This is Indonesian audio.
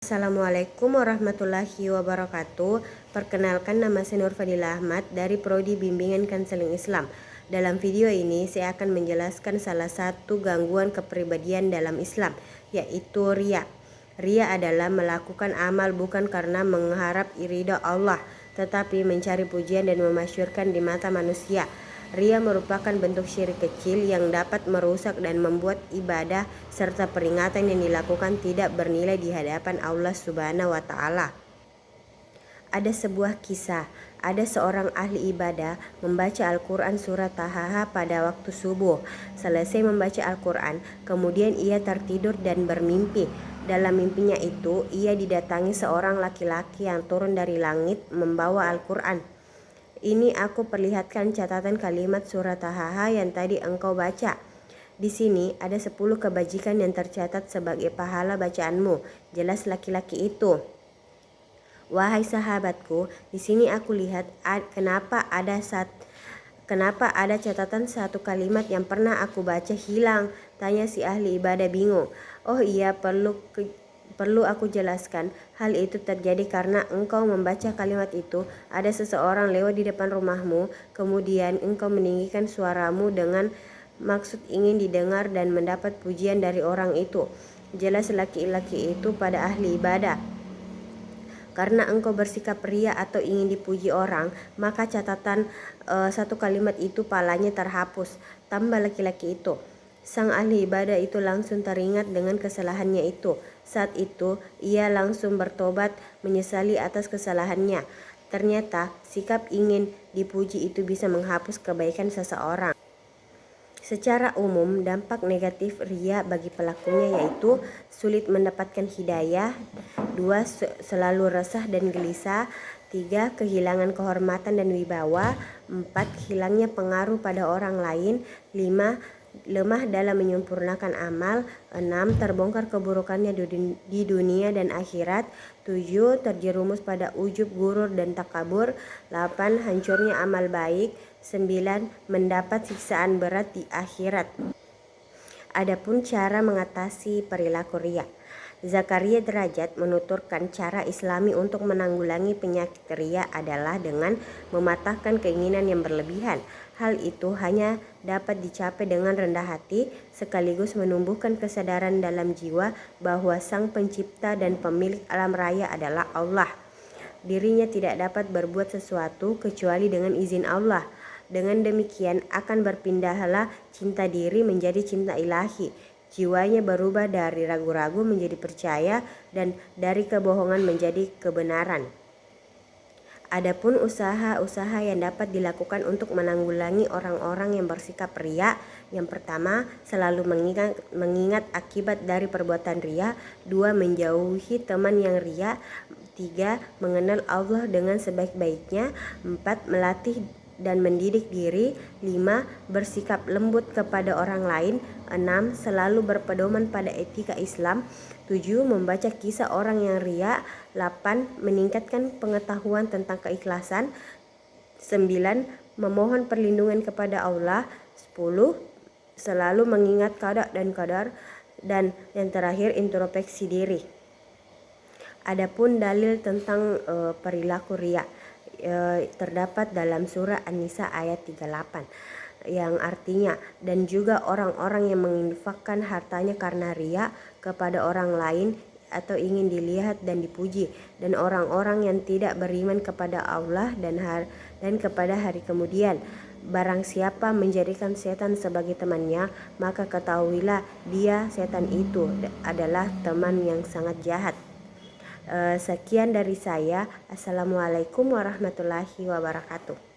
Assalamualaikum warahmatullahi wabarakatuh. Perkenalkan, nama saya Nur Fadila Ahmad dari Prodi Bimbingan Konseling Islam. Dalam video ini saya akan menjelaskan salah satu gangguan kepribadian dalam Islam, yaitu riya. Riya adalah melakukan amal bukan karena mengharap ridha Allah, tetapi mencari pujian dan memasyhurkan di mata manusia. Riya merupakan bentuk syirik kecil yang dapat merusak dan membuat ibadah serta peringatan yang dilakukan tidak bernilai di hadapan Allah Subhanahu wa Ta'ala. Ada sebuah kisah, ada seorang ahli ibadah membaca Al-Quran surat Taha pada waktu subuh. Selesai membaca Al-Quran, kemudian ia tertidur dan bermimpi. Dalam mimpinya itu, ia didatangi seorang laki-laki yang turun dari langit membawa Al-Quran. Ini aku perlihatkan catatan kalimat surat Taha yang tadi engkau baca. Di sini ada 10 kebajikan yang tercatat sebagai pahala bacaanmu. Jelas laki-laki itu. Wahai sahabatku, di sini aku lihat kenapa ada catatan satu kalimat yang pernah aku baca hilang? Tanya si ahli ibadah bingung. Oh iya, perlu aku jelaskan, hal itu terjadi karena engkau membaca kalimat itu, ada seseorang lewat di depan rumahmu, kemudian engkau meninggikan suaramu dengan maksud ingin didengar dan mendapat pujian dari orang itu. Jelas laki-laki itu pada ahli ibadah. Karena engkau bersikap riya atau ingin dipuji orang, maka catatan satu kalimat itu palanya terhapus. Tambah laki-laki itu. Sang ahli ibadah itu langsung teringat dengan kesalahannya itu. Saat itu, ia langsung bertobat menyesali atas kesalahannya. Ternyata, sikap ingin dipuji itu bisa menghapus kebaikan seseorang. Secara umum, dampak negatif riya bagi pelakunya yaitu sulit mendapatkan hidayah, 2. Selalu resah dan gelisah, 3. Kehilangan kehormatan dan wibawa, 4. Hilangnya pengaruh pada orang lain, 5. Lemah dalam menyempurnakan amal, 6. Terbongkar keburukannya di dunia dan akhirat, 7. Terjerumus pada ujub, gurur dan takabur, 8. Hancurnya amal baik, 9. Mendapat siksaan berat di akhirat. Adapun cara mengatasi perilaku riya. Zakaria Derajat menuturkan cara Islami untuk menanggulangi penyakit riya adalah dengan mematahkan keinginan yang berlebihan. Hal itu hanya dapat dicapai dengan rendah hati, sekaligus menumbuhkan kesadaran dalam jiwa bahwa Sang Pencipta dan Pemilik alam raya adalah Allah. Dirinya tidak dapat berbuat sesuatu kecuali dengan izin Allah. Dengan demikian akan berpindahlah cinta diri menjadi cinta ilahi. Jiwanya berubah dari ragu-ragu menjadi percaya dan dari kebohongan menjadi kebenaran. Adapun usaha-usaha yang dapat dilakukan untuk menanggulangi orang-orang yang bersikap riya. Yang pertama, selalu mengingat akibat dari perbuatan riya. 2. Menjauhi teman yang riya. 3. Mengenal Allah dengan sebaik-baiknya. 4. Melatih dan mendidik diri. 5. Bersikap lembut kepada orang lain. 6. Selalu berpedoman pada etika Islam. 7. Membaca kisah orang yang riya. 8. Meningkatkan pengetahuan tentang keikhlasan. 9. Memohon perlindungan kepada Allah. 10. Selalu mengingat qada dan qadar. Dan yang terakhir, introspeksi diri. Adapun dalil tentang perilaku riya terdapat dalam surah An-Nisa ayat 38 yang artinya, dan juga orang-orang yang menginfakkan hartanya karena riya kepada orang lain atau ingin dilihat dan dipuji, dan orang-orang yang tidak beriman kepada Allah dan kepada hari kemudian. Barang siapa menjadikan setan sebagai temannya, maka ketahuilah dia, setan itu adalah teman yang sangat jahat. Sekian dari saya. Assalamualaikum warahmatullahi wabarakatuh.